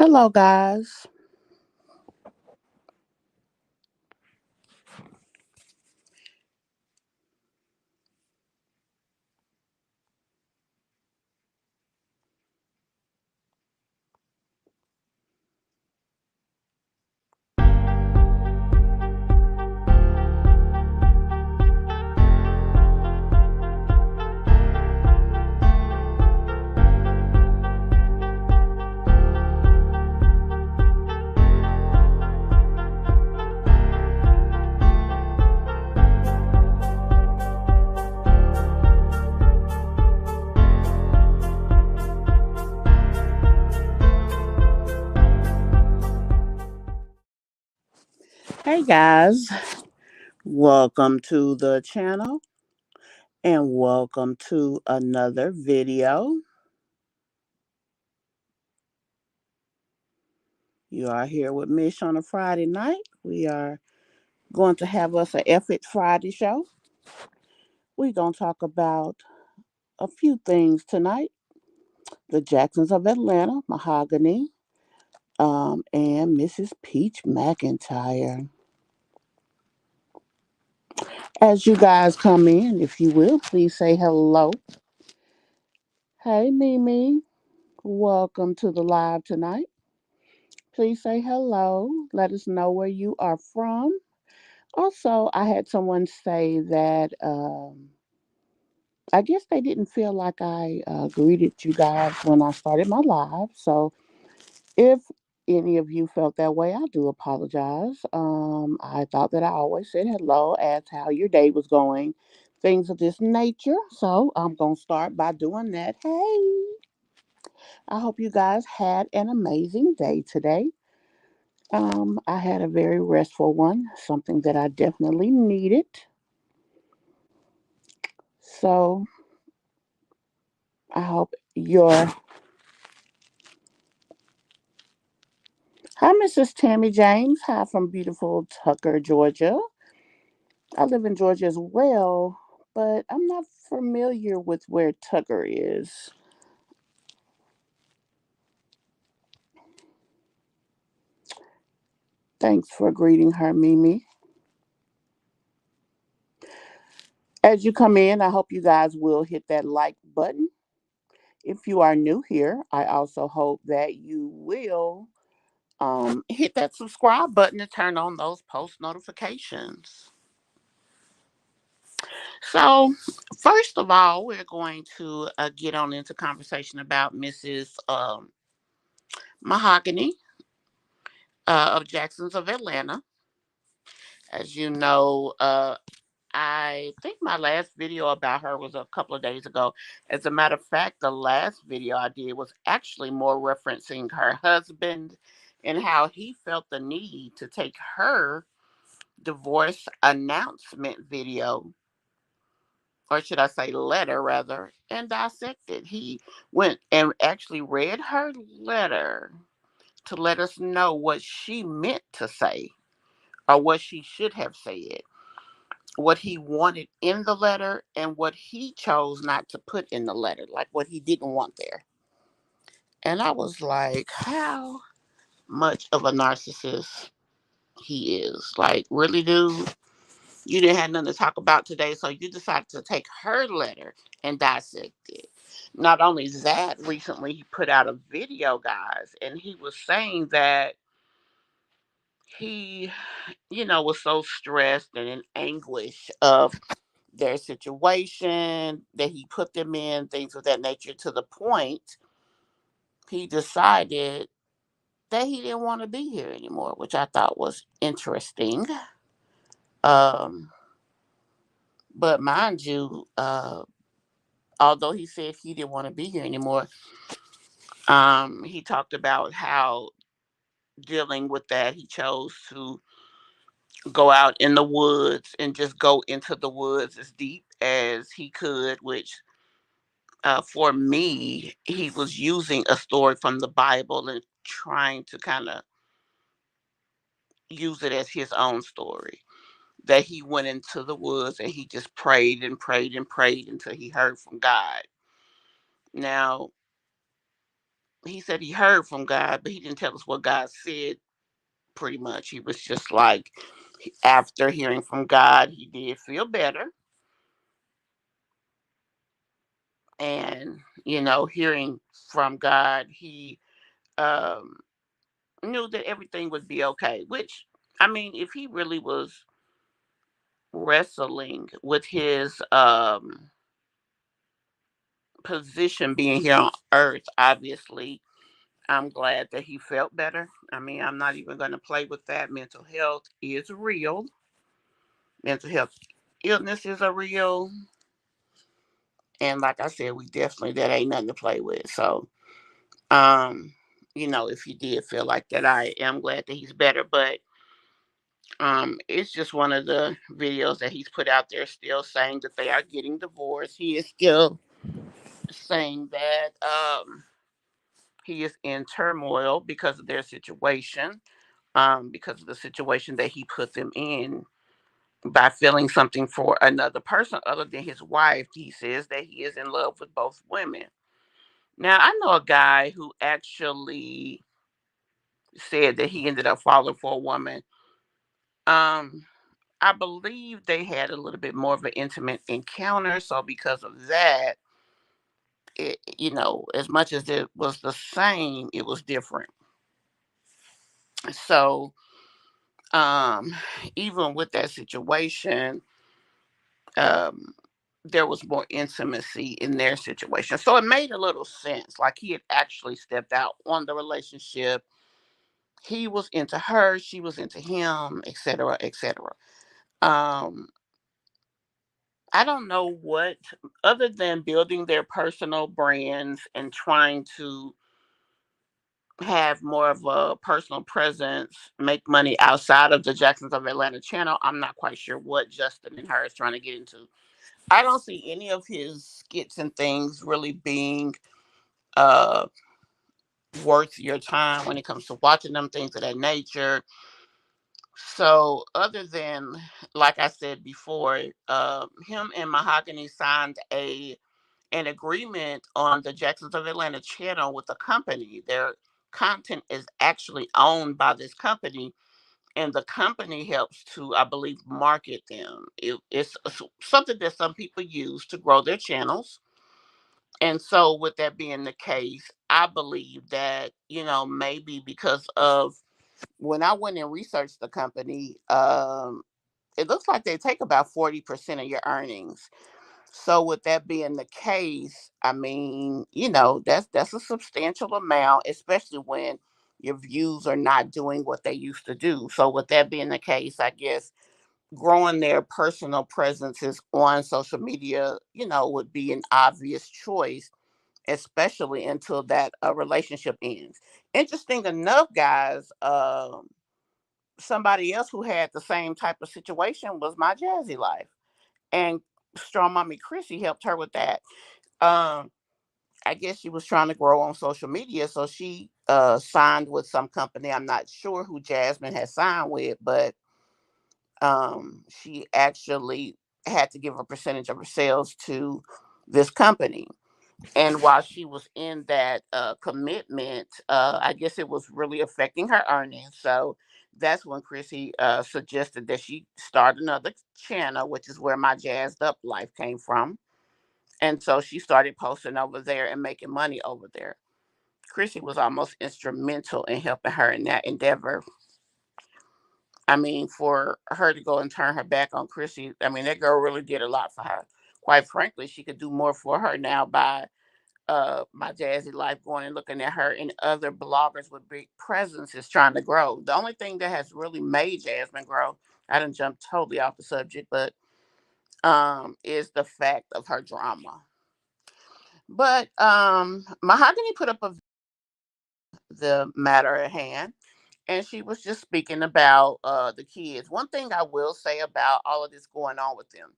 Hello, guys. Hey, guys. Welcome to the channel and welcome to another video. You are here with Mish on a Friday night. We are going to have us a F It Friday show. We're going to talk about a few things tonight. The Jacksons of Atlanta, Mahogany, and Mrs. Peach McIntyre. As you guys come in, if you will, please say hello. Hey, Mimi. Welcome to the live tonight. Please say hello. Let us know where you are from. Also, I had someone say that I guess they didn't feel like I greeted you guys when I started my live. So if any of you felt that way, I do apologize. I thought that I always said hello, asked how your day was going, things of this nature. So I'm going to start by doing that. Hey, I hope you guys had an amazing day today. I had a very restful one, something that I definitely needed. So I hope your hi, Mrs. Tammy James. Hi from beautiful Tucker, Georgia. I live in Georgia as well, but I'm not familiar with where Tucker is. Thanks for greeting her, Mimi. As you come in, I hope you guys will hit that like button. If you are new here, I also hope that you will hit that subscribe button to turn on those post notifications. So, first of all, we're going to get on into conversation about Mrs. Mahogany of Jacksons of Atlanta. As you know, I think my last video about her was a couple of days ago. As a matter of fact, the last video I did was actually more referencing her husband and how he felt the need to take her divorce announcement video, or should I say letter rather, and dissect it. He went and actually read her letter to let us know what she meant to say or what she should have said, what he wanted in the letter and what he chose not to put in the letter, like what he didn't want there. And I was like, how much of a narcissist he is. Like, really, dude? You didn't have nothing to talk about today, so you decided to take her letter and dissect it. Not only that, recently he put out a video, guys, and he was saying that he, was so stressed and in anguish of their situation that he put them in, things of that nature, to the point he decided that he didn't want to be here anymore, which I thought was interesting. Um, but mind you, although he said he didn't want to be here anymore, he talked about how dealing with that, he chose to go out in the woods and just go into the woods as deep as he could, which for me, he was using a story from the Bible and trying to kind of use it as his own story. That he went into the woods and he just prayed and prayed and prayed until he heard from God. Now, he said he heard from God, but he didn't tell us what God said. Pretty much, he was just like, after hearing from God, he did feel better, and hearing from God, he um, knew that everything would be okay. Which, I mean, if he really was wrestling with his position being here on Earth, obviously, I'm glad that he felt better. I mean, I'm not even going to play with that. Mental health is real. Mental health illnesses are real. And like I said, we definitely, that ain't nothing to play with. So, um, if he did feel like that, I am glad that he's better. But it's just one of the videos that he's put out there still saying that they are getting divorced. He is still saying that he is in turmoil because of their situation, because of the situation that he put them in by feeling something for another person other than his wife. He says that he is in love with both women. Now, I know a guy who actually said that he ended up falling for a woman. Um, I believe they had a little bit more of an intimate encounter, so because of that, as much as it was the same, it was different. So, um, even with that situation, um, there was more intimacy in their situation. So it made a little sense. Like he had actually stepped out on the relationship. He was into her, she was into him, etc., etc. Um, I don't know what, other than building their personal brands and trying to have more of a personal presence, make money outside of the Jacksons of Atlanta channel. I'm not quite sure what Justin and her is trying to get into. I don't see any of his skits and things really being uh worth your time when it comes to watching them, things of that nature. So other than, like I said before, him and Mahogany signed a an agreement on the Jacksons of Atlanta channel with the company. Their content is actually owned by this company, and the company helps to, I believe, market them. It's something that some people use to grow their channels. And so, with that being the case, I believe that, maybe because of, when I went and researched the company, it looks like they take about 40% of your earnings. So with that being the case, I mean, that's a substantial amount, especially when your views are not doing what they used to do. So with that being the case, I guess growing their personal presences on social media, would be an obvious choice, especially until that relationship ends. Interesting enough, guys, somebody else who had the same type of situation was my Jazzy Life, and Strong Mommy Chrissy helped her with that. Um, I guess she was trying to grow on social media, so she signed with some company. I'm not sure who Jasmine had signed with, but she actually had to give a percentage of her sales to this company. And while she was in that commitment, I guess it was really affecting her earnings. So that's when Chrissy suggested that she start another channel, which is where my Jazzed Up Life came from. And so she started posting over there and making money over there. Chrissy was almost instrumental in helping her in that endeavor. I mean, for her to go and turn her back on Chrissy, I mean, that girl really did a lot for her. Quite frankly, she could do more for her now by my Jazzy Life going and looking at her and other bloggers with big presences trying to grow. The only thing that has really made Jasmine grow, I didn't jump totally off the subject, but is the fact of her drama. But Mahogany put up the matter at hand, and she was just speaking about the kids. One thing I will say about all of this going on with them,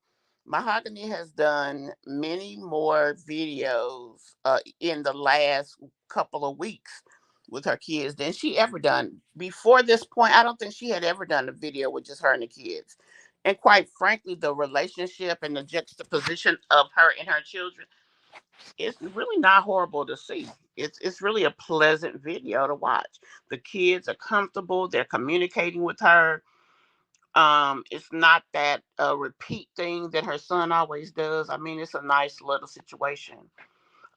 Mahogany has done many more videos in the last couple of weeks with her kids than she ever done before this point. I don't think she had ever done a video with just her and the kids. And quite frankly, the relationship and the juxtaposition of her and her children, it's really not horrible to see. It's really a pleasant video to watch. The kids are comfortable. They're communicating with her. It's not that repeat thing that her son always does. I mean, it's a nice little situation.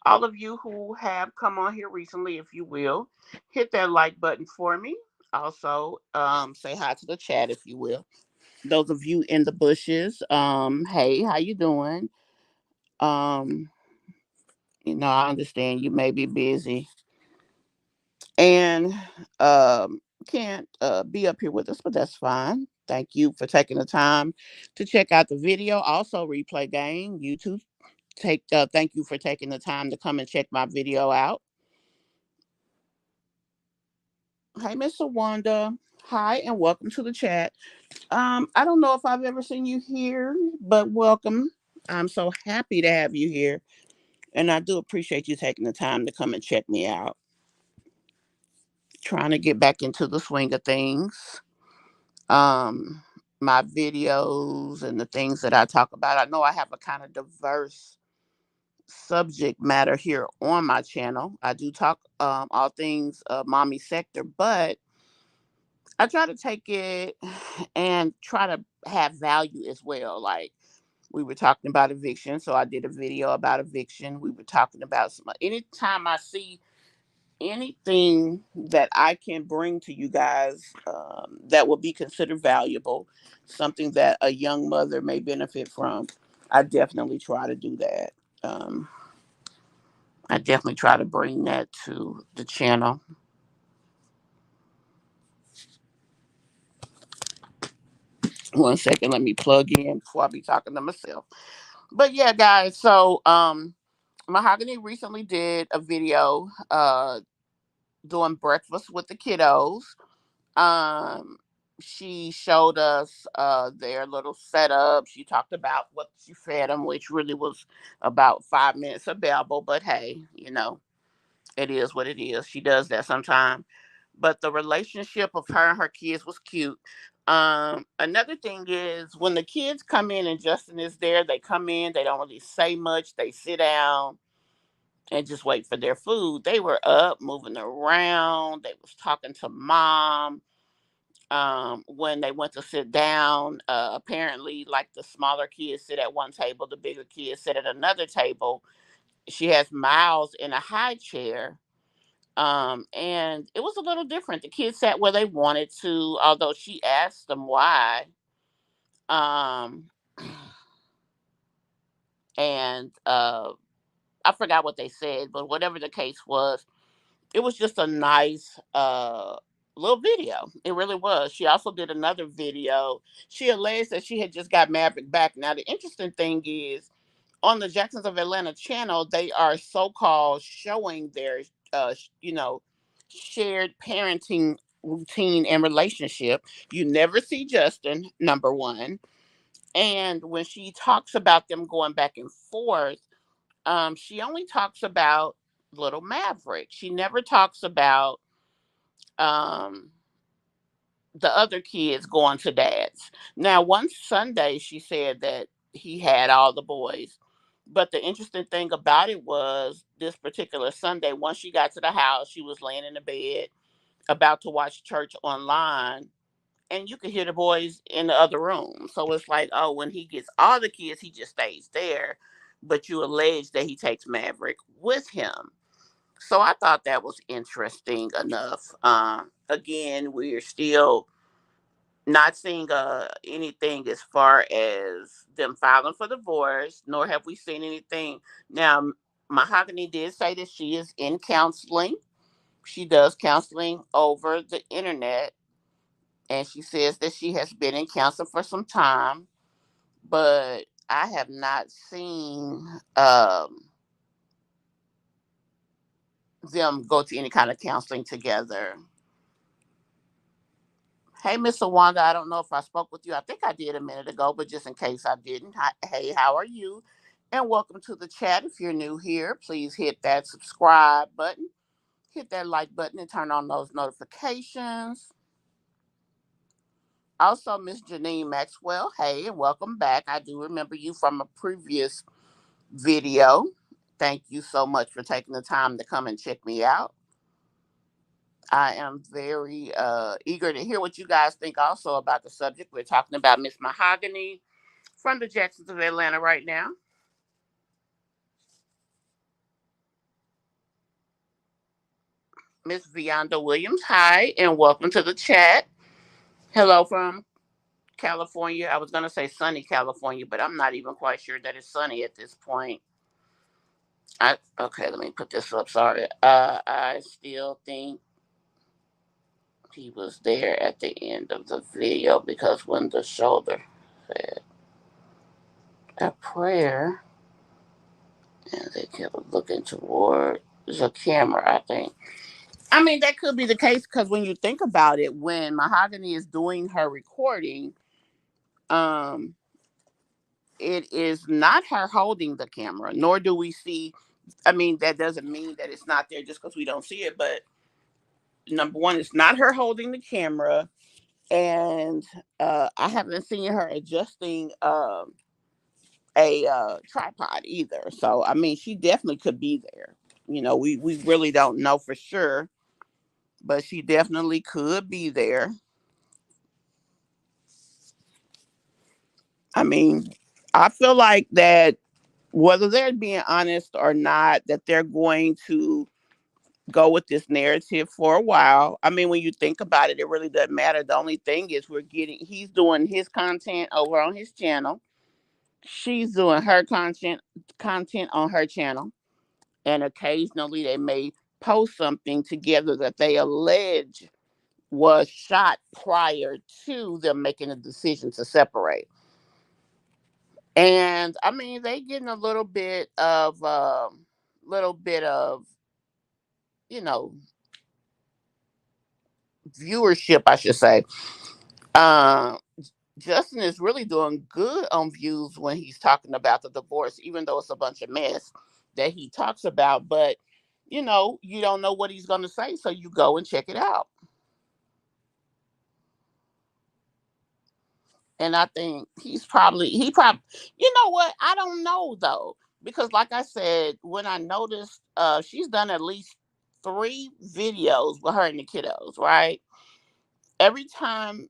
All of you who have come on here recently, if you will, hit that like button for me. Also, say hi to the chat if you will. Those of you in the bushes, hey, how you doing? Um, I understand you may be busy and can't be up here with us, but that's fine. Thank you for taking the time to check out the video. Also, replay gang, YouTube. Thank you for taking the time to come and check my video out. Hey, Mr. Wanda. Hi, and welcome to the chat. I don't know if I've ever seen you here, but welcome. I'm so happy to have you here, and I do appreciate you taking the time to come and check me out. Trying to get back into the swing of things. Um, my videos and the things that I talk about. I know I have a kind of diverse subject matter here on my channel. I do talk all things mommy sector, but I try to take it and try to have value as well. Like we were talking about eviction, so I did a video about eviction. We were talking about anytime I see anything that I can bring to you guys that will be considered valuable, something that a young mother may benefit from, I definitely try to do that. Um, I definitely try to bring that to the channel. One second, let me plug in before I be talking to myself. But yeah, guys, so Mahogany recently did a video doing breakfast with the kiddos. Um, she showed us their little setup. She talked about what she fed them, which really was about 5 minutes of babble. But hey, it is what it is. She does that sometime. But the relationship of her and her kids was cute. Another thing is when the kids come in and Justin is there, they come in, they don't really say much, they sit down and just wait for their food. They were up, moving around, they was talking to mom. When they went to sit down, apparently like the smaller kids sit at one table, the bigger kids sit at another table. She has Miles in a high chair. And it was a little different. The kids sat where they wanted to, although she asked them why. Um, and I forgot what they said, but whatever the case was, it was just a nice little video. It really was. She also did another video. She alleged that she had just got Maverick back. Now the interesting thing is on the Jacksons of Atlanta channel, they are so-called showing their you know shared parenting routine and relationship. You never see Justin, number one. And when she talks about them going back and forth, she only talks about little Maverick. She never talks about um the other kids going to dad's. Now, one Sunday she said that he had all the boys. But the interesting thing about it was this particular Sunday, once she got to the house, she was laying in the bed about to watch church online, and you could hear the boys in the other room. So it's like, oh, when he gets all the kids, he just stays there. But you allege that he takes Maverick with him. So I thought that was interesting enough. Again, we're still not seeing anything as far as them filing for divorce, nor have we seen anything. Now, Mahogany did say that she is in counseling. She does counseling over the internet, and she says that she has been in counseling for some time, but I have not seen them go to any kind of counseling together. Hey, Miss Wanda, I don't know if I spoke with you. I think I did a minute ago, but just in case I didn't, hi, hey, how are you? And welcome to the chat. If you're new here, please hit that subscribe button, hit that like button, and turn on those notifications. Also, Miss Janine Maxwell, hey, and welcome back. I do remember you from a previous video. Thank you so much for taking the time to come and check me out. I am very eager to hear what you guys think also about the subject. We're talking about Miss Mahogany from the Jacksons of Atlanta right now. Miss Vianda Williams, hi, and welcome to the chat. Hello from California. I was going to say sunny California, but I'm not even quite sure that it's sunny at this point. Okay, let me put this up. Sorry. I still think he was there at the end of the video because when the shoulder said a prayer and they kept looking toward the camera, I think. I mean, that could be the case because when you think about it, when Mahogany is doing her recording, um, it is not her holding the camera, nor do we see. I mean, that doesn't mean that it's not there just because we don't see it, but number one, it's not her holding the camera, and I haven't seen her adjusting a tripod either. So I mean, she definitely could be there. We really don't know for sure, but she definitely could be there. I mean, I feel like that whether they're being honest or not, that they're going to go with this narrative for a while. I mean, when you think about it, it really doesn't matter. The only thing is he's doing his content over on his channel. She's doing her content on her channel. And occasionally they may post something together that they allege was shot prior to them making a decision to separate. And I mean, they getting a little bit of, you know, viewership, I should say. Um, Justin is really doing good on views when he's talking about the divorce, even though it's a bunch of mess that he talks about. But you don't know what he's going to say, so you go and check it out. And I think he probably, you know what? I don't know though, because like I said, when I noticed, she's done at least 3 videos with her and the kiddos, right? Every time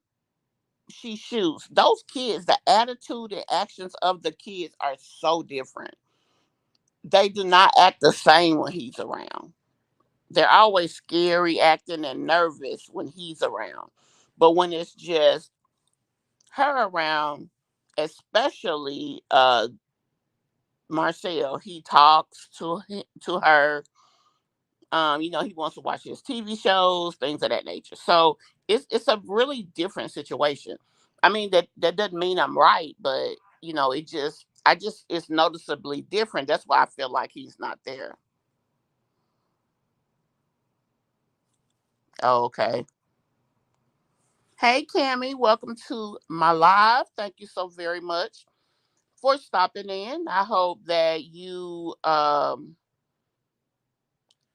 she shoots, those kids, the attitude and actions of the kids are so different. They do not act the same when he's around. They're always scary acting and nervous when he's around. But when it's just her around, especially Marcel, he talks to her. He wants to watch his TV shows, things of that nature. So it's a really different situation. I mean that doesn't mean I'm right, but it's noticeably different. That's why I feel like he's not there. Okay. Hey Cammy, welcome to my live. Thank you so very much for stopping in. I hope that you are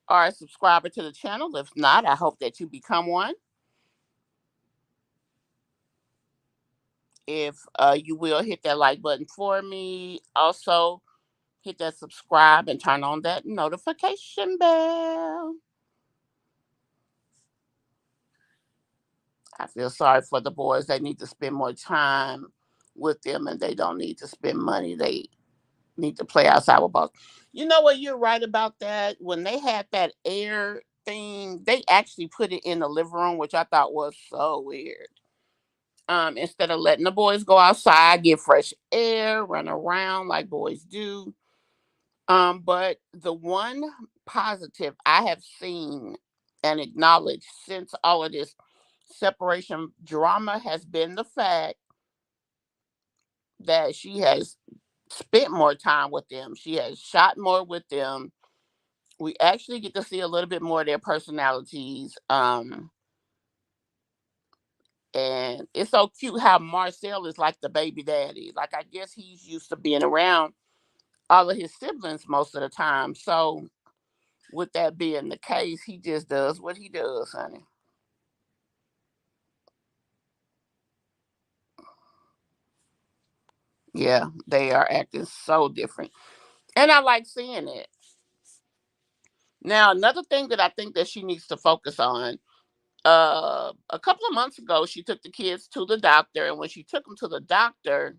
a subscriber to the channel. If not, I hope that you become one. If you will hit that like button for me. Also, hit that subscribe and turn on that notification bell. I feel sorry for the boys. They need to spend more time with them and they don't need to spend money. They need to play outside with balls. You know what? You're right about that. When they had that air thing, they actually put it in the living room, which I thought was so weird. Instead of letting the boys go outside, get fresh air, run around like boys do. But the one positive I have seen and acknowledged since all of this separation drama has been the fact that she has spent more time with them. She has shot more with them. We actually get to see a little bit more of their personalities. And it's so cute how Marcel is like the baby daddy. Like I guess he's used to being around all of his siblings most of the time. So with that being the case, he just does what he does, honey. Yeah, they are acting so different. And I like seeing it. Now, another thing that I think that she needs to focus on. A couple of months ago, she took the kids to the doctor, and when she took them to the doctor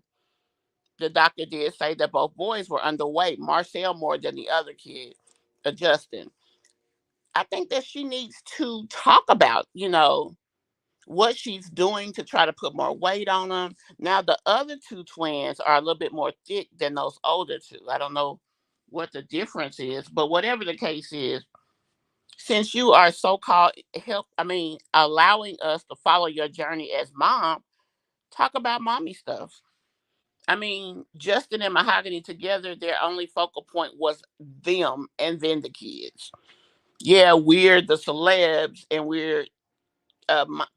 did say that both boys were underweight. Marcel more than the other kid, Justin. I think that she needs to talk about, what she's doing to try to put more weight on them. Now, the other two twins are a little bit more thick than those older two. I don't know what the difference is, but whatever the case is, since you are so called allowing us to follow your journey as mom, talk about mommy stuff. I mean, Justin and Mahogany together, their only focal point was them and then the kids. Yeah, we're the celebs and we're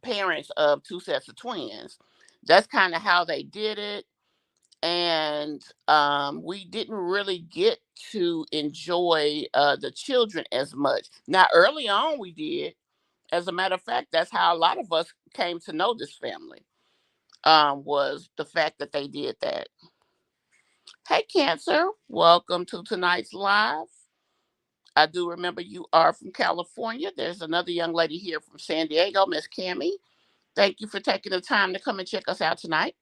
parents of two sets of twins. That's kind of how they did it. And we didn't really get to enjoy the children as much. Now, early on, we did. As a matter of fact, that's how a lot of us came to know this family. Was the fact that they did that. Hey, Cancer, welcome to tonight's live. I do remember you are from California. There's another young lady here from San Diego, Miss Cammy. Thank you for taking the time to come and check us out tonight.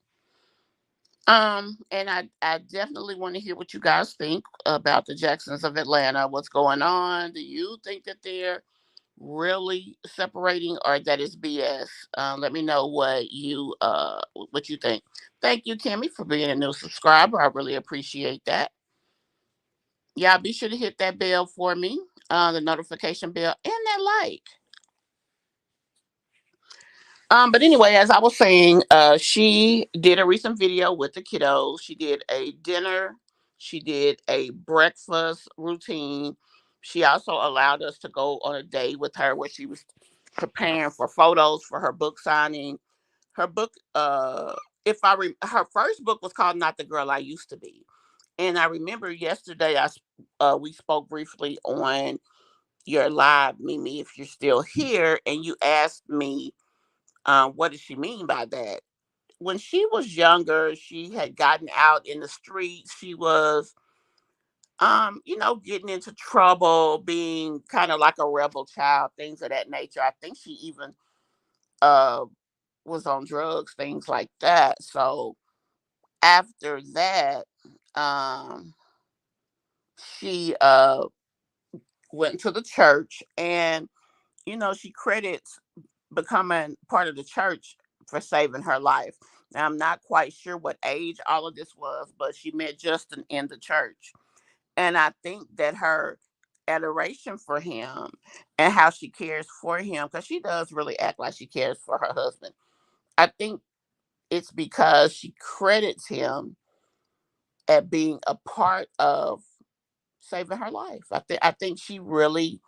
And I definitely want to hear what you guys think about the Jacksons of Atlanta. What's going on? Do you think that they're really separating or that is BS? Let me know what you think. Thank you, Kimmy, for being a new subscriber. I really appreciate that. Y'all be sure to hit that bell for me, the notification bell, and that like. But anyway, as I was saying, she did a recent video with the kiddos. She did a dinner. She did a breakfast routine. She also allowed us to go on a day with her where she was preparing for photos for her book signing. Her book, her first book was called "Not the Girl I Used to Be," and I remember yesterday we spoke briefly on your live, Mimi, if you're still here, and you asked me what does she mean by that? When she was younger, she had gotten out in the streets. She was, getting into trouble, being kind of like a rebel child, things of that nature. I think she even uh, was on drugs, things like that. So after that, um, she went to the church and, she credits becoming part of the church for saving her life. Now, I'm not quite sure what age all of this was, but she met Justin in the church. And I think that her adoration for him and how she cares for him, because she does really act like she cares for her husband. I think it's because she credits him at being a part of saving her life. I think she really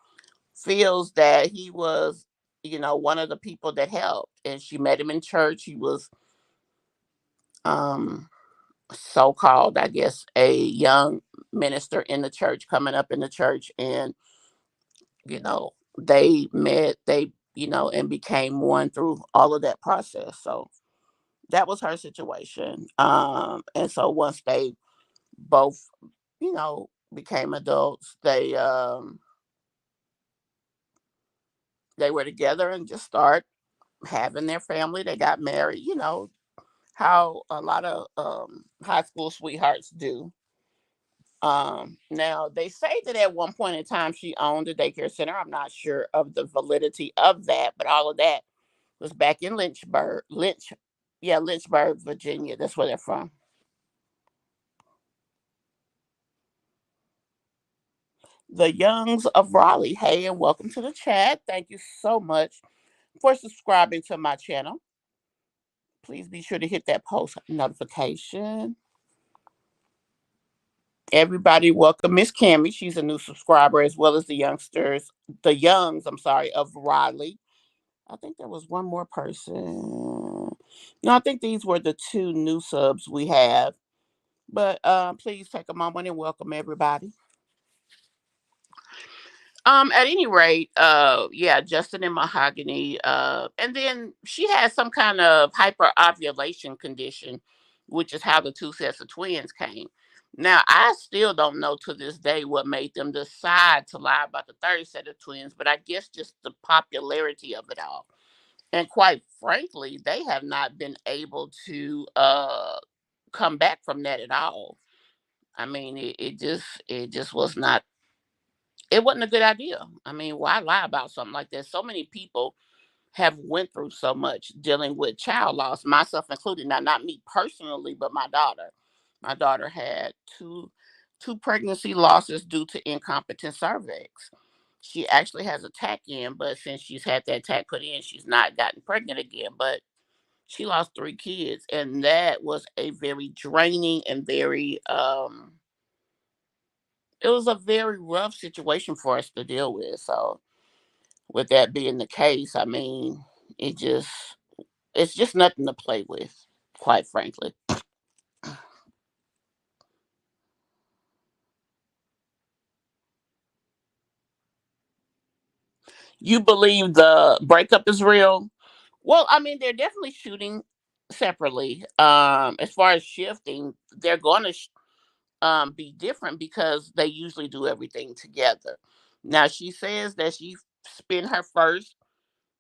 feels that he was, one of the people that helped. And she met him in church. He was um so called, I guess, a young minister in the church, coming up in the church, and they met, and became one through all of that process. So that was her situation. And so once they both, became adults, they were together and just start having their family. They got married, how a lot of high school sweethearts do. Now they say that at one point in time she owned a daycare center. I'm not sure of the validity of that, but all of that was back in Lynchburg, Virginia. That's where they're from. The Youngs of Raleigh. Hey, and welcome to the chat. Thank you so much for subscribing to my channel. Please be sure to hit that post notification. Everybody, welcome Miss Cammy. She's a new subscriber, as well as the Youngs, I'm sorry, of Raleigh. I think there was one more person. No, I think these were the two new subs we have. But please take a moment and welcome everybody. At any rate, yeah, Justin and Mahogany, and then she has some kind of hyperovulation condition, which is how the two sets of twins came. Now, I still don't know to this day what made them decide to lie about the third set of twins, but I guess just the popularity of it all. And quite frankly, they have not been able to come back from that at all. I mean, it just was not, it wasn't a good idea. I mean, why lie about something like that? So many people have went through so much dealing with child loss, myself included. Now, not me personally, but my daughter. My daughter had two pregnancy losses due to incompetent cervix. She actually has a tack in, but since she's had that tack put in, she's not gotten pregnant again. But she lost three kids, and that was a very draining and very it was a very rough situation for us to deal with. So with that being the case, I mean, it just it's just nothing to play with, quite frankly. You believe the breakup is real? Well, I mean, they're definitely shooting separately. As far as shifting, they're going to be different because they usually do everything together. Now, she says that she spent her first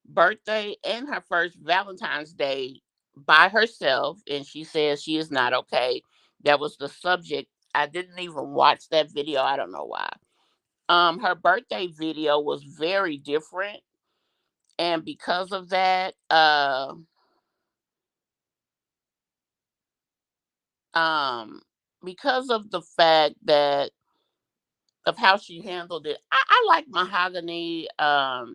birthday and her first Valentine's Day by herself, and she says she is not okay. That was the subject. I didn't even watch that video. I don't know why. Her birthday video was very different, and because of that, um, because of the fact that of how she handled it, I like Mahogany. I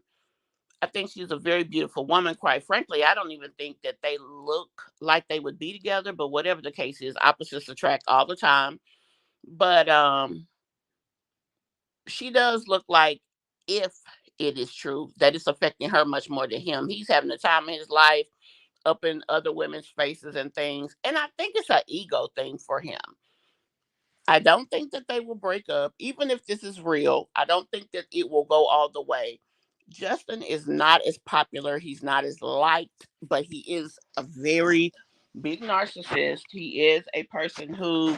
think she's a very beautiful woman. Quite frankly, I don't even think that they look like they would be together. But whatever the case is, opposites attract all the time. But she does look like, if it is true, that it's affecting her much more than him. He's having a time in his life up in other women's faces and things. And I think it's an ego thing for him. I don't think that they will break up. Even if this is real, I don't think that it will go all the way. Justin is not as popular. He's not as liked, but he is a very big narcissist. He is a person who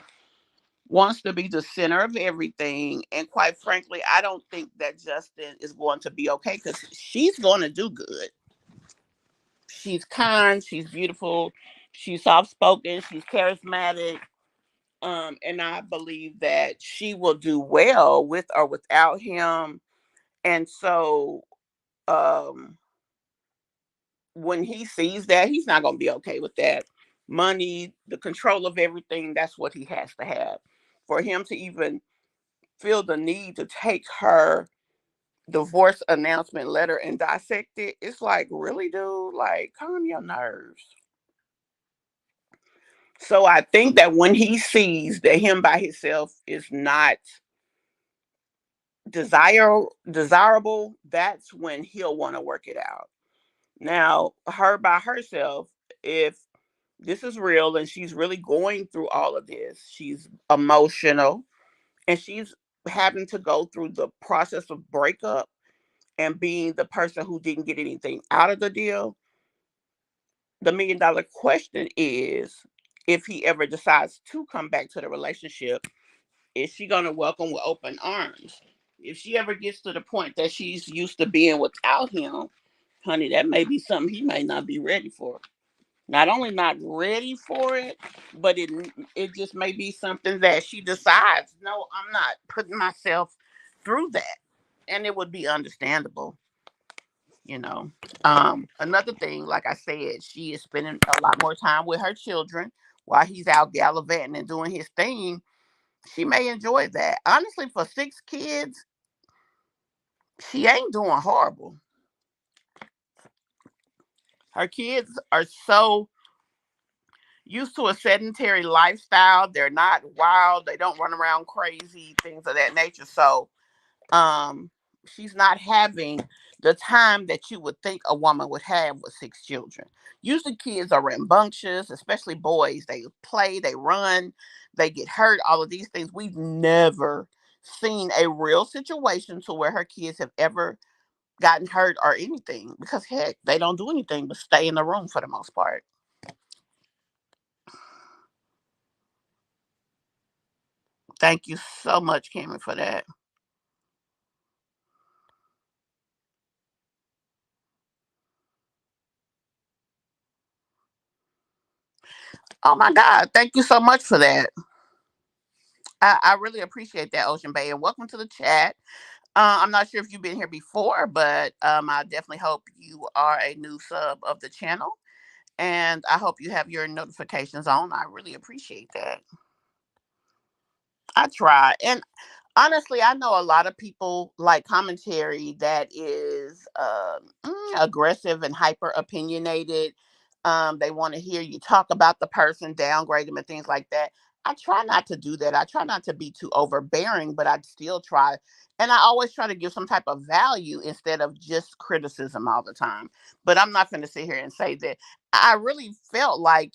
wants to be the center of everything. And quite frankly, I don't think that Justin is going to be okay because she's going to do good. She's kind, she's beautiful, she's soft spoken, she's charismatic. And I believe that she will do well with or without him. And so um when he sees that, he's not going to be okay with that. Money, the control of everything, that's what he has to have. For him to even feel the need to take her divorce announcement letter and dissect it, it's like, really, dude? Like, calm your nerves. So I think that when he sees that him by himself is not desirable, that's when he'll want to work it out. Now, her by herself, if this is real and she's really going through all of this, she's emotional and she's having to go through the process of breakup and being the person who didn't get anything out of the deal. The $1 million question is, if he ever decides to come back to the relationship, is she going to welcome with open arms? If she ever gets to the point that she's used to being without him, honey, that may be something he may not be ready for. Not only not ready for it, but it just may be something that she decides, no, I'm not putting myself through that. And it would be understandable, you know. Another thing, like I said, she is spending a lot more time with her children while he's out gallivanting and doing his thing. She may enjoy that. Honestly, for six kids, she ain't doing horrible. Her kids are so used to a sedentary lifestyle. They're not wild. They don't run around crazy, things of that nature. So, she's not having the time that you would think a woman would have with six children. Usually, kids are rambunctious, especially boys. They play, they run, they get hurt. All of these things. We've never seen a real situation to where her kids have ever gotten hurt or anything because heck, they don't do anything but stay in the room for the most part. Thank you so much, Kimmy, for that. Oh my God. Thank you so much for that. I really appreciate that, Ocean Bay. And welcome to the chat. I'm not sure if you've been here before, but I definitely hope you are a new sub of the channel. And I hope you have your notifications on. I really appreciate that. I try. And honestly, I know a lot of people like commentary that is aggressive and hyper opinionated. They want to hear you talk about the person, downgrade them, and things like that. I try not to do that. I try not to be too overbearing, but I still try. And I always try to give some type of value instead of just criticism all the time. But I'm not going to sit here and say that. I really felt like,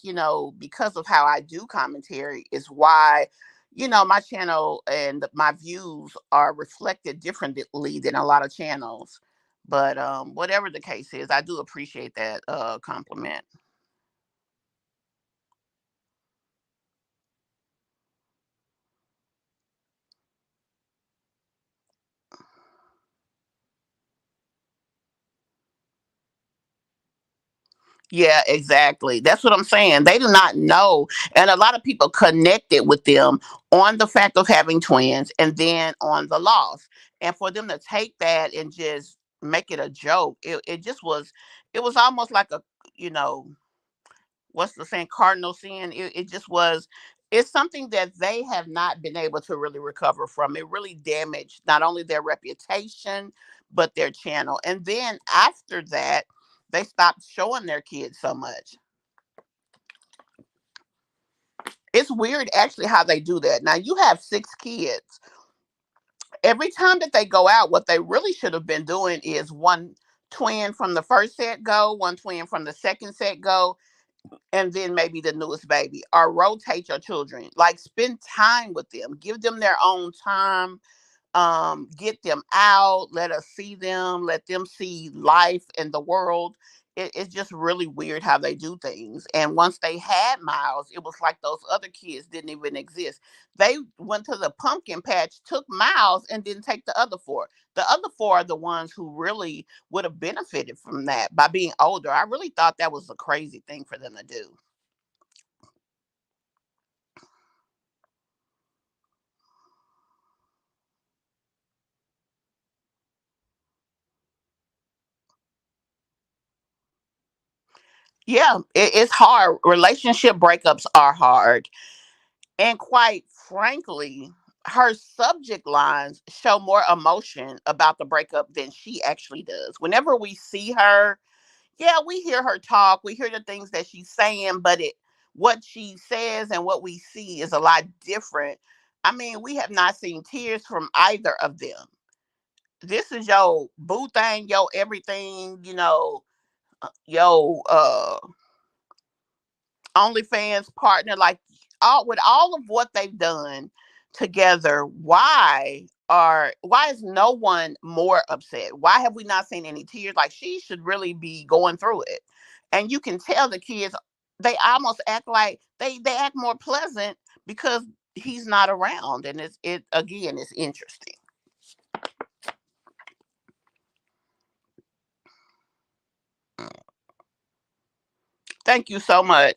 because of how I do commentary, is why my channel and my views are reflected differently than a lot of channels. But whatever the case is, I do appreciate that compliment. Yeah, exactly. That's what I'm saying. They do not know. And a lot of people connected with them on the fact of having twins and then on the loss. And for them to take that and just make it a joke, it was almost like you know, what's the saying, cardinal sin. It just was. It's something that they have not been able to really recover from. It really damaged not only their reputation but their channel. And then after that, they stopped showing their kids so much. It's weird actually how they do that. Now you have 6 kids. Every time that they go out, what they really should have been doing is one twin from the first set go, one twin from the second set go, and then maybe the newest baby, or rotate your children. Like, spend time with them, give them their own time, get them out, let us see them, let them see life and the world. It's just really weird how they do things. And once they had Miles, it was like those other kids didn't even exist. They went to the pumpkin patch, took Miles, and didn't take the other four. The other four are the ones who really would have benefited from that by being older. I really thought that was a crazy thing for them to do. Yeah, it's hard. Relationship breakups are hard. And quite frankly, her subject lines show more emotion about the breakup than she actually does. Whenever we see her, yeah, we hear her talk, we hear the things that she's saying, but what she says and what we see is a lot different. I mean, we have not seen tears from either of them. This is your boo thing, yo everything, yo OnlyFans partner, like, all of what they've done together, why is no one more upset? Why have we not seen any tears? Like, she should really be going through it. And you can tell the kids, they almost act like they act more pleasant because he's not around. And it again, it's interesting. Thank you so much.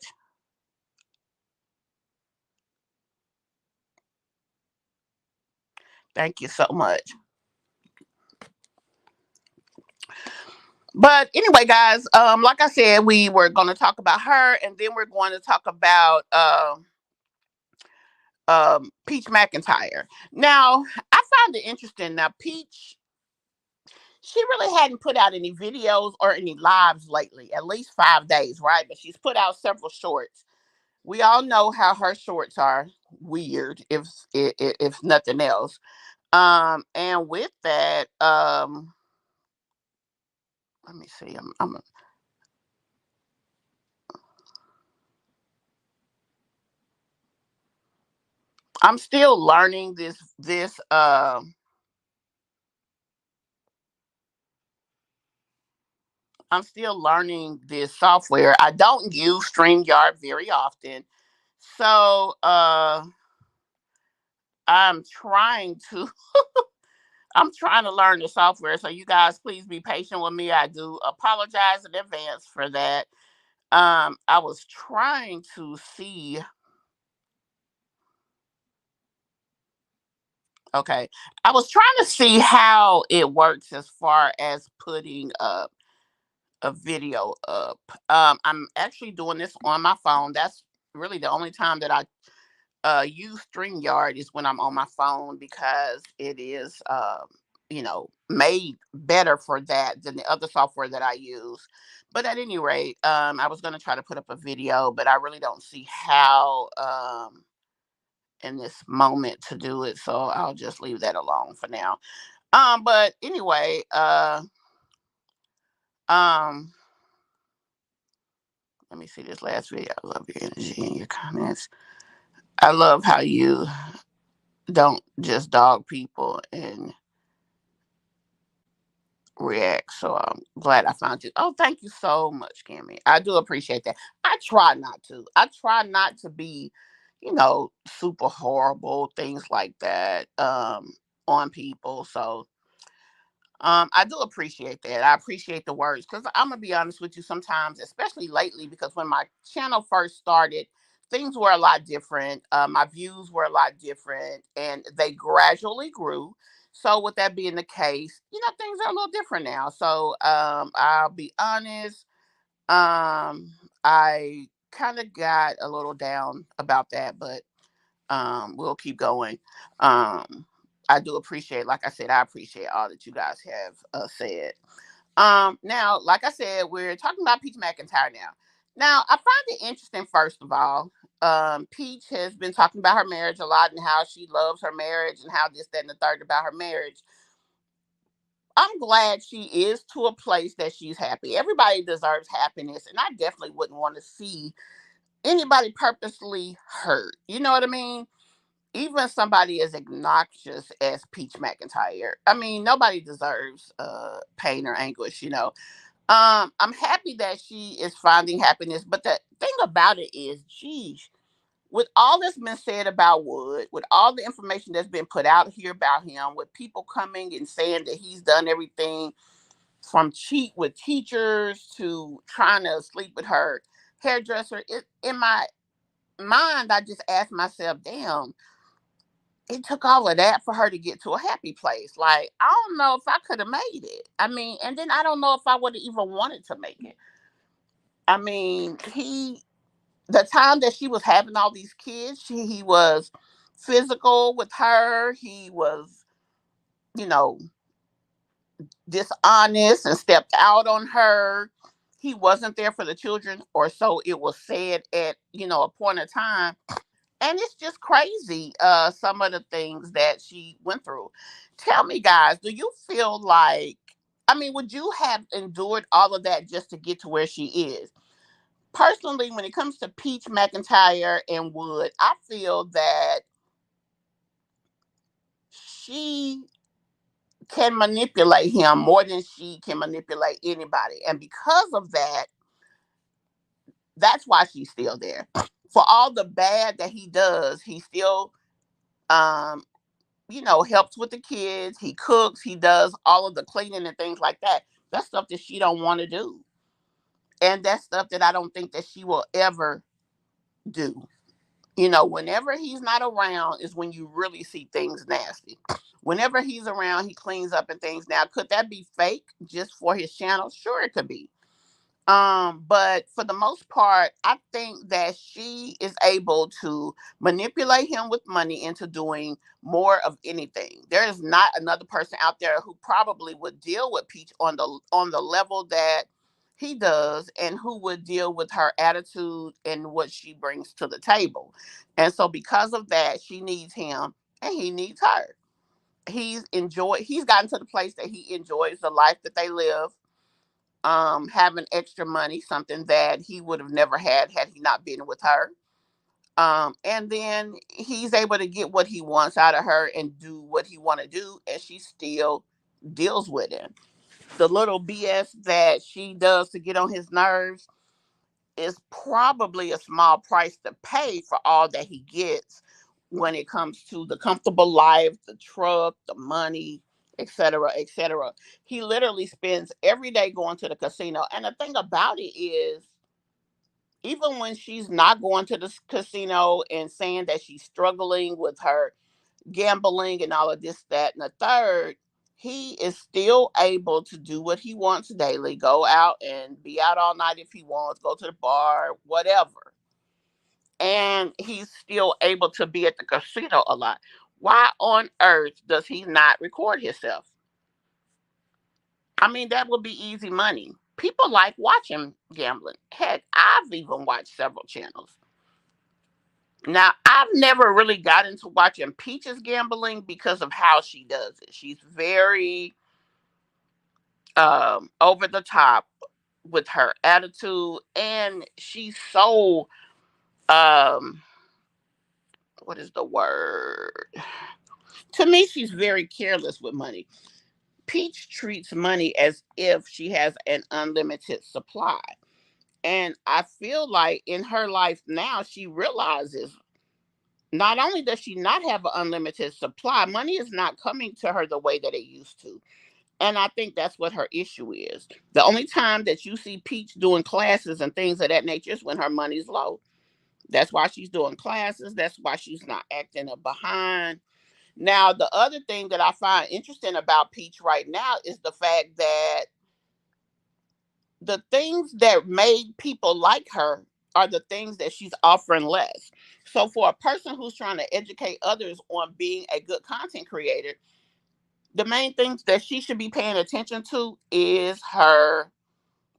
Thank you so much. But anyway, guys, like I said, we were going to talk about her, and then we're going to talk about Peach McIntyre. Now, I found it interesting. Now, Peach, she really hadn't put out any videos or any lives lately, at least 5 days, right? But she's put out several shorts. We all know how her shorts are weird, if nothing else. And with that, let me see. I'm still learning this. I'm still learning this software. I don't use StreamYard very often. So I'm trying to I'm trying to learn the software, so you guys please be patient with me. I do apologize in advance for that. I was trying to see. Okay, I was trying to see how it works as far as putting up a video up. I'm actually doing this on my phone. That's really the only time that I use StreamYard is when I'm on my phone because it is, made better for that than the other software that I use. But at any rate, I was going to try to put up a video, but I really don't see how in this moment to do it. So I'll just leave that alone for now. But anyway, um, let me see this last video. I love your energy and your comments. I love how you don't just dog people and react. So I'm glad I found you. Oh, thank you so much, Cammy. I do appreciate that. I try not to. I try not to be, super horrible, things like that, on people. So I do appreciate that. I appreciate the words because I'm gonna be honest with you. Sometimes, especially lately, because when my channel first started, things were a lot different. My views were a lot different, and they gradually grew. So, with that being the case, things are a little different now. So, I'll be honest. I kind of got a little down about that, but we'll keep going. Um, I do appreciate, like I said, I appreciate all that you guys have said. Now, like I said, we're talking about Peach McIntyre now. Now, I find it interesting, first of all. Peach has been talking about her marriage a lot and how she loves her marriage and how this, that, and the third about her marriage. I'm glad she is to a place that she's happy. Everybody deserves happiness, and I definitely wouldn't want to see anybody purposely hurt. You know what I mean? Even somebody as obnoxious as Peach McIntyre. I mean, nobody deserves pain or anguish. I'm happy that she is finding happiness, but the thing about it is, geez, with all that's been said about Wood, with all the information that's been put out here about him, with people coming and saying that he's done everything from cheat with teachers to trying to sleep with her hairdresser, in my mind, I just asked myself, damn, it took all of that for her to get to a happy place. Like, I don't know if I could have made it. I mean, and then I don't know if I would have even wanted to make it. I mean, the time that she was having all these kids, he was physical with her. He was, you know, dishonest and stepped out on her. He wasn't there for the children, or so it was said at, a point of time. And it's just crazy, some of the things that she went through. Tell me, guys, do you feel like, I mean, would you have endured all of that just to get to where she is? Personally, when it comes to Peach McIntyre and Wood, I feel that she can manipulate him more than she can manipulate anybody. And because of that, that's why she's still there. For all the bad that he does, he still um helps with the kids. He cooks, he does all of the cleaning and things like that. That's stuff that she don't want to do. And that's stuff that I don't think that she will ever do. Whenever he's not around is when you really see things nasty. Whenever he's around, he cleans up and things. Now, could that be fake just for his channel? Sure, it could be. But for the most part, I think that she is able to manipulate him with money into doing more of anything. There is not another person out there who probably would deal with Peach on the level that he does, and who would deal with her attitude and what she brings to the table. And so because of that, she needs him and he needs her. He's gotten to the place that he enjoys the life that they live, having extra money, something that he would have never had he not been with her. And then he's able to get what he wants out of her and do what he want to do, and she still deals with him. The little BS that she does to get on his nerves is probably a small price to pay for all that he gets when it comes to the comfortable life, the truck, the money, etc., etc. He literally spends every day going to the casino. And the thing about it is, even when she's not going to the casino and saying that she's struggling with her gambling and all of this, that, and the third, he is still able to do what he wants daily, go out and be out all night if he wants, go to the bar, whatever. And he's still able to be at the casino a lot. Why on earth does he not record himself? I mean, that would be easy money. People like watching gambling. Heck, I've even watched several channels. Now, I've never really got into watching Peach's gambling because of how she does it. She's very over the top with her attitude, and she's so um what is the word? To me, she's very careless with money. Peach treats money as if she has an unlimited supply. And I feel like in her life now, she realizes not only does she not have an unlimited supply, money is not coming to her the way that it used to. And I think that's what her issue is. The only time that you see Peach doing classes and things of that nature is when her money's low. That's why she's doing classes. That's why she's not acting up behind. Now, the other thing that I find interesting about Peach right now is the fact that the things that made people like her are the things that she's offering less. So, for a person who's trying to educate others on being a good content creator, the main things that she should be paying attention to is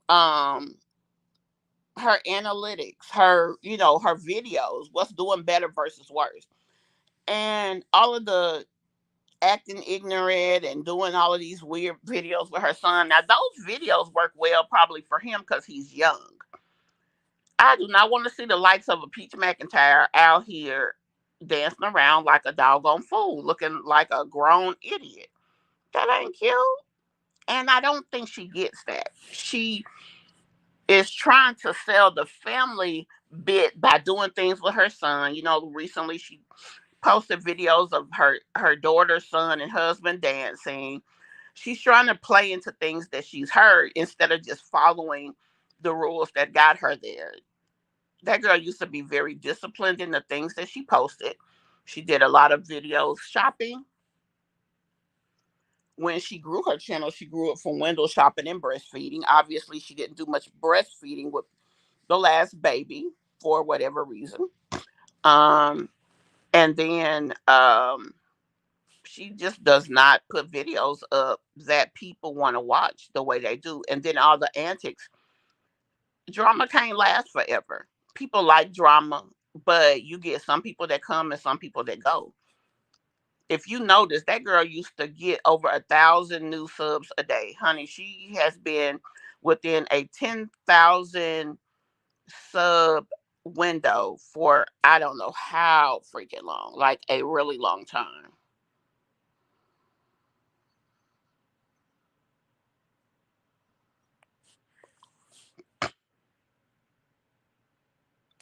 um her analytics, her, her videos, what's doing better versus worse. And all of the acting ignorant and doing all of these weird videos with her son. Now those videos work well probably for him because he's young. I do not want to see the likes of a Peach McIntyre out here dancing around like a doggone fool, looking like a grown idiot. That ain't cute. And I don't think she gets that. She is trying to sell the family bit by doing things with her son. Recently she posted videos of her daughter, son, and husband dancing. She's trying to play into things that she's heard instead of just following the rules that got her there. That girl used to be very disciplined in the things that she posted. She did a lot of videos shopping. When she grew her channel, she grew it from window shopping and breastfeeding. Obviously, she didn't do much breastfeeding with the last baby for whatever reason. Um, and then she just does not put videos up that people want to watch the way they do. And then all the antics. Drama can't last forever. People like drama, but you get some people that come and some people that go. If you notice, that girl used to get over 1,000 new subs a day. Honey, she has been within a 10,000 sub window for I don't know how freaking long, like a really long time.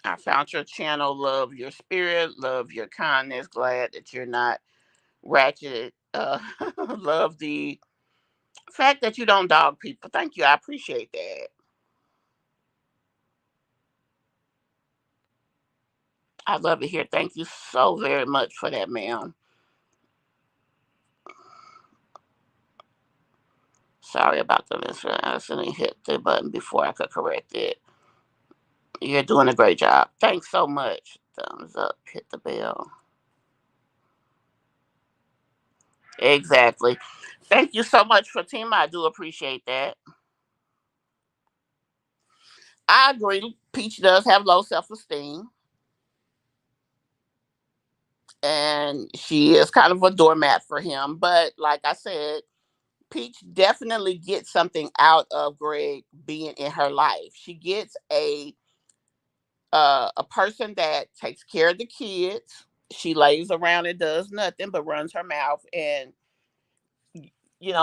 I found your channel, love your spirit, love your kindness, glad that you're not ratchet. Love the fact that you don't dog people. Thank you. I appreciate that. I love it here. Thank you so very much for that, ma'am. Sorry about the mistake. I accidentally hit the button before I could correct it. You're doing a great job. Thanks so much. Thumbs up. Hit the bell. Exactly. Thank you so much, Fatima. I do appreciate that. I agree. Peach does have low self esteem, and she is kind of a doormat for him. But like I said, Peach definitely gets something out of Greg being in her life. She gets a person that takes care of the kids. She lays around and does nothing but runs her mouth and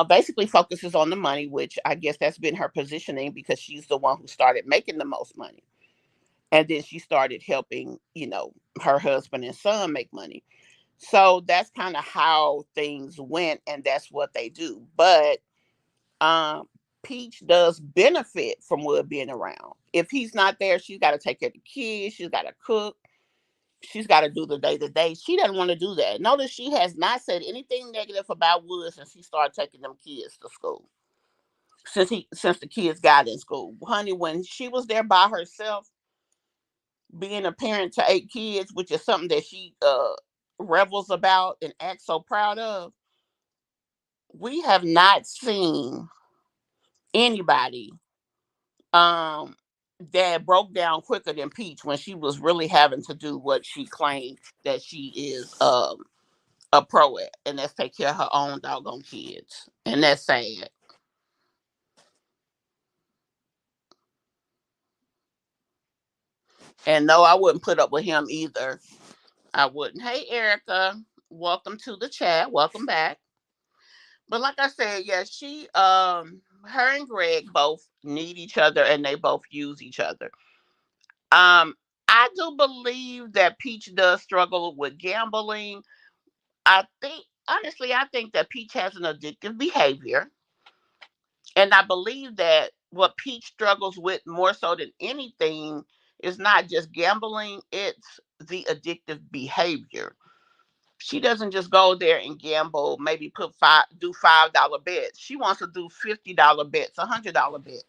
basically focuses on the money, which I guess that's been her positioning because she's the one who started making the most money. And then she started helping, her husband and son make money. So that's kind of how things went, and that's what they do. But um, Peach does benefit from Wood being around. If he's not there, she's got to take care of the kids. She's got to cook. She's got to do the day to day. She doesn't want to do that. Notice she has not said anything negative about Wood since he started taking them kids to school. Since the kids got in school, honey, when she was there by herself, being a parent to 8 kids, which is something that she revels about and acts so proud of, we have not seen anybody um that broke down quicker than Peach when she was really having to do what she claimed that she is a pro at, and that's take care of her own doggone kids. And that's sad. And no, I wouldn't put up with him either. I wouldn't. Hey Erica, welcome to the chat. Welcome back. But like I said, yeah, her and Greg both need each other and they both use each other. Um, I do believe that Peach does struggle with gambling. I think honestly, I think that Peach has an addictive behavior. And I believe that what Peach struggles with more so than anything is not just gambling, it's the addictive behavior. She doesn't just go there and gamble, maybe do $5 bets. She wants to do $50 bets, $100 bets.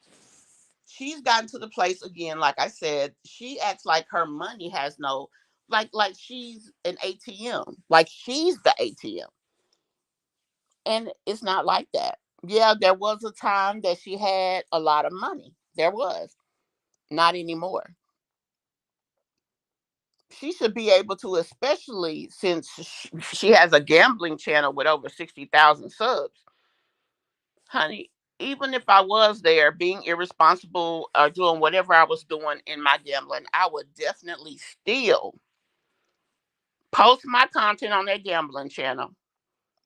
She's gotten to the place again, like I said, she acts like her money has no, like she's an ATM, like she's the ATM. And it's not like that. Yeah, there was a time that she had a lot of money. There was. Not anymore. She should be able to, especially since she has a gambling channel with over 60,000 subs. Honey, even if I was there being irresponsible or doing whatever I was doing in my gambling, I would definitely still post my content on that gambling channel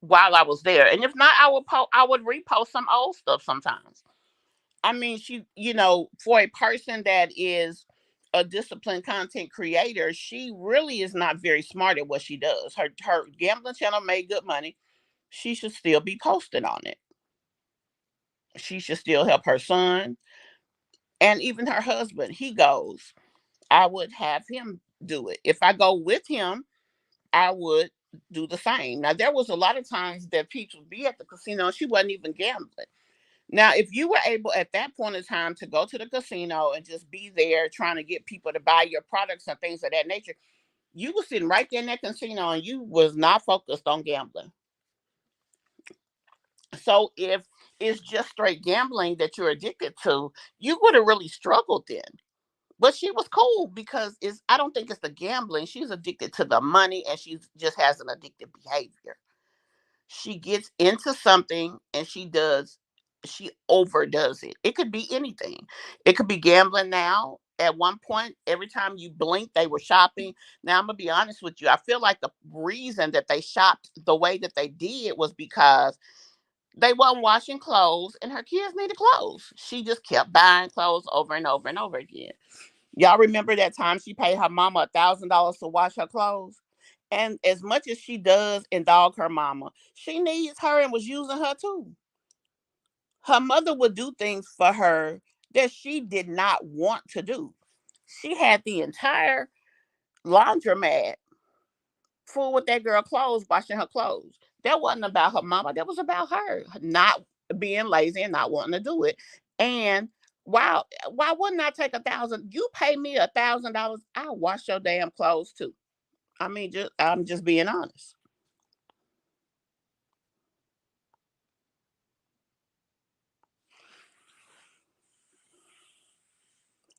while I was there. And if not, I would repost some old stuff sometimes. I mean, for a person that is a disciplined content creator, she really is not very smart at what she does. Her gambling channel made good money. She should still be posting on it. She should still help her son and even her husband. He goes. I would have him do it. If I go with him, I would do the same. Now there was a lot of times that Peach would be at the casino and she wasn't even gambling. Now, if you were able at that point in time to go to the casino and just be there trying to get people to buy your products and things of that nature, you were sitting right there in that casino and you was not focused on gambling. So if it's just straight gambling that you're addicted to, you would have really struggled then. But she was cool because I don't think it's the gambling. She's addicted to the money and she just has an addictive behavior. She gets into something and she overdoes it. It could be anything. It could be gambling now. At one point, every time you blink, they were shopping. Now I'm gonna be honest with you. I feel like the reason that they shopped the way that they did was because they wasn't washing clothes and her kids needed clothes. She just kept buying clothes over and over and over again. Y'all remember that time she paid her mama $1,000 to wash her clothes? And as much as she does and dog her mama, she needs her and was using her too. Her mother would do things for her that she did not want to do. She had the entire laundromat full with that girl clothes, washing her clothes. That wasn't about her mama. That was about her not being lazy and not wanting to do it. And why wouldn't I take 1,000? You pay me $1,000, I'll wash your damn clothes too. I mean, I'm just being honest.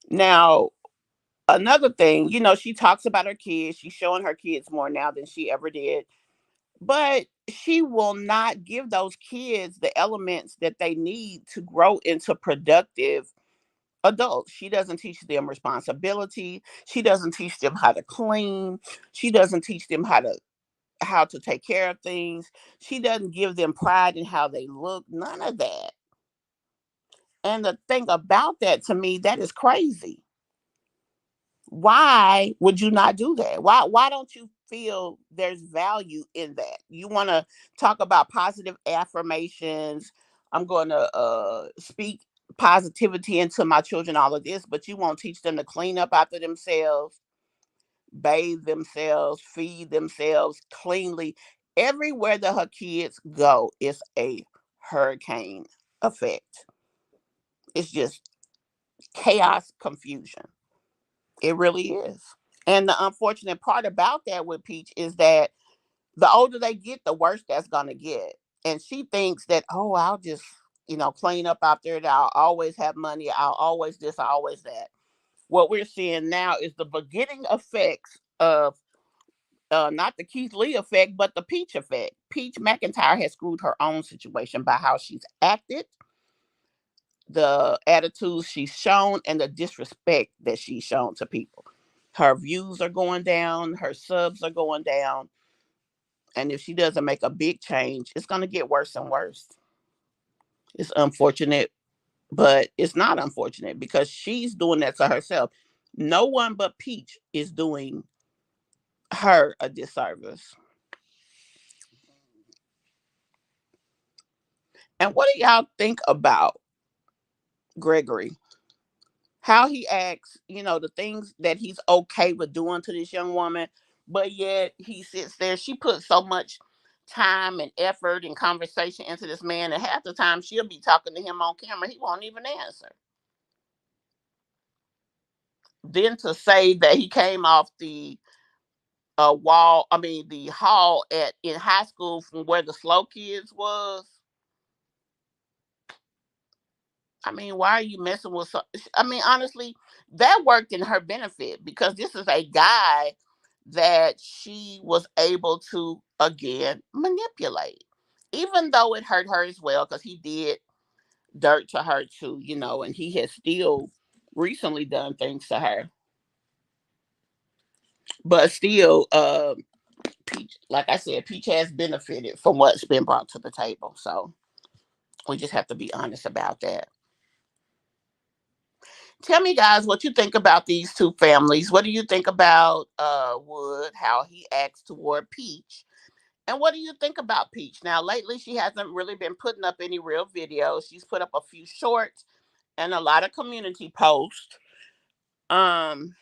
Now, another thing, she talks about her kids. She's showing her kids more now than she ever did. But she will not give those kids the elements that they need to grow into productive adults. She doesn't teach them responsibility. She doesn't teach them how to clean. She doesn't teach them how to take care of things. She doesn't give them pride in how they look. None of that. And the thing about that, to me, that is crazy. Why would you not do that? Why don't you feel there's value in that. You want to talk about positive affirmations. I'm going to speak positivity into my children, all of this, but you won't teach them to clean up after themselves, bathe themselves, feed themselves cleanly. Everywhere that her kids go is a hurricane effect. It's just chaos, confusion. It really is. And the unfortunate part about that with Peach is that the older they get, the worse that's gonna get. And she thinks that, oh, I'll just, clean up out there. That I'll always have money. I'll always this. I'll always that. What we're seeing now is the beginning effects of not the Keith Lee effect, but the Peach effect. Peach McIntyre has screwed her own situation by how she's acted, the attitudes she's shown, and the disrespect that she's shown to people. Her views are going down, her subs are going down, and if she doesn't make a big change, it's going to get worse and worse. It's unfortunate, but it's not unfortunate because she's doing that to herself. No one but Peach is doing her a disservice. And what do y'all think about Gregory? How he acts, the things that he's okay with doing to this young woman, but yet he sits there. She puts so much time and effort and conversation into this man, and half the time she'll be talking to him on camera. He won't even answer. Then to say that he came off the the hall at in high school from where the slow kids was. I mean, why are you messing with? I mean, honestly, that worked in her benefit because this is a guy that she was able to again manipulate, even though it hurt her as well because he did dirt to her too, and he has still recently done things to her. But still, Peach, like I said, Peach has benefited from what's been brought to the table. So we just have to be honest about that. Tell me, guys, what you think about these two families. What do you think about Wood, how he acts toward Peach? And what do you think about Peach? Now, lately, she hasn't really been putting up any real videos. She's put up a few shorts and a lot of community posts. Um,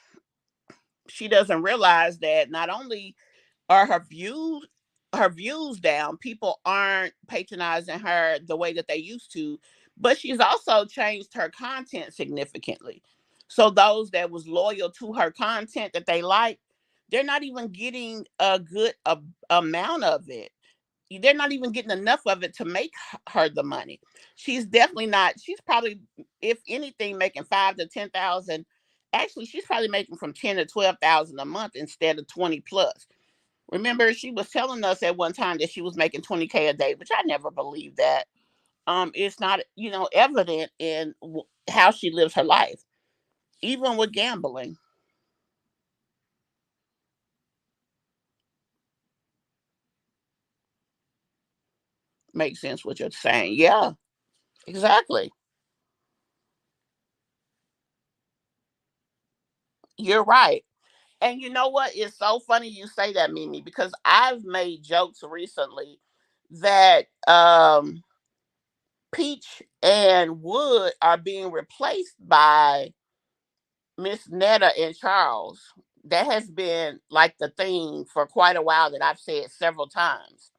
she doesn't realize that not only are her views down, people aren't patronizing her the way that they used to, but she's also changed her content significantly. So those that was loyal to her content that they like, they're not even getting a good amount of it. They're not even getting enough of it to make her the money. She's definitely not. She's probably, if anything, making 5 to 10,000. Actually, she's probably making from 10 to 12,000 a month instead of 20 plus. Remember, she was telling us at one time that she was making 20K a day, which I never believed that. It's not, evident in how she lives her life, even with gambling. Makes sense what you're saying. Yeah, exactly. You're right. And you know what? It's so funny you say that, Mimi, because I've made jokes recently that Peach and Wood are being replaced by Miss Netta and Charles. That has been like the thing for quite a while that I've said several times.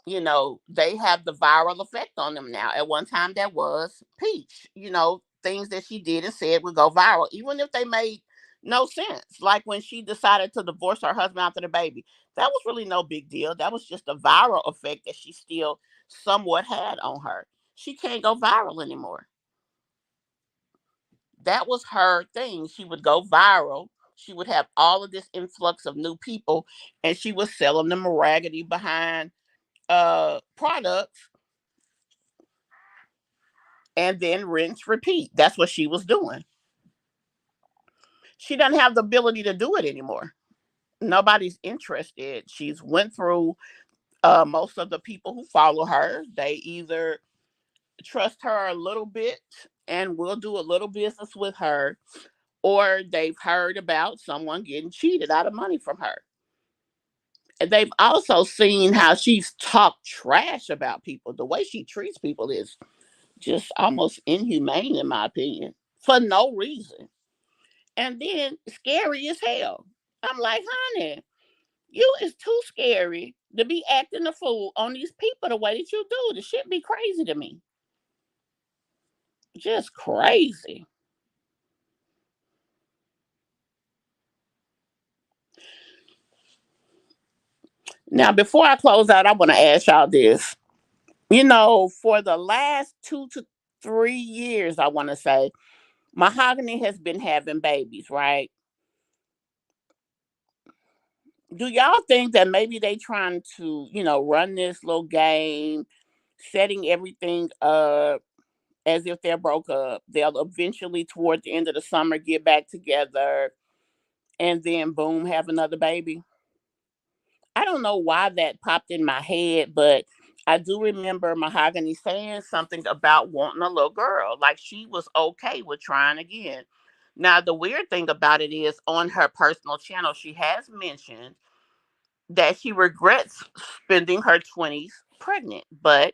They have the viral effect on them now. At one time, that was Peach. Things that she did and said would go viral, even if they made no sense. Like when she decided to divorce her husband after the baby. That was really no big deal. That was just a viral effect that she still somewhat had on her. She can't go viral anymore. That was her thing. She would go viral. She would have all of this influx of new people, and she was selling them raggedy behind products, and then rinse repeat. That's what she was doing. She doesn't have the ability to do it anymore. Nobody's interested. She's went through most of the people who follow her. They either trust her a little bit and will do a little business with her, or they've heard about someone getting cheated out of money from her. And they've also seen how she's talked trash about people. The way she treats people is just almost inhumane, in my opinion, for no reason. And then scary as hell. I'm like, honey, you is too scary to be acting a fool on these people the way that you do. The shit be crazy to me. Just crazy. Now, before I close out, I want to ask y'all this. For the last 2 to 3 years, I want to say, Mahogany has been having babies, right? Do y'all think that maybe they trying to, run this little game, setting everything up as if they're broke up? They'll eventually, toward the end of the summer, get back together and then boom, have another baby. I don't know why that popped in my head, but I do remember Mahogany saying something about wanting a little girl. Like she was okay with trying again. Now, the weird thing about it is on her personal channel, she has mentioned that she regrets spending her 20s pregnant. But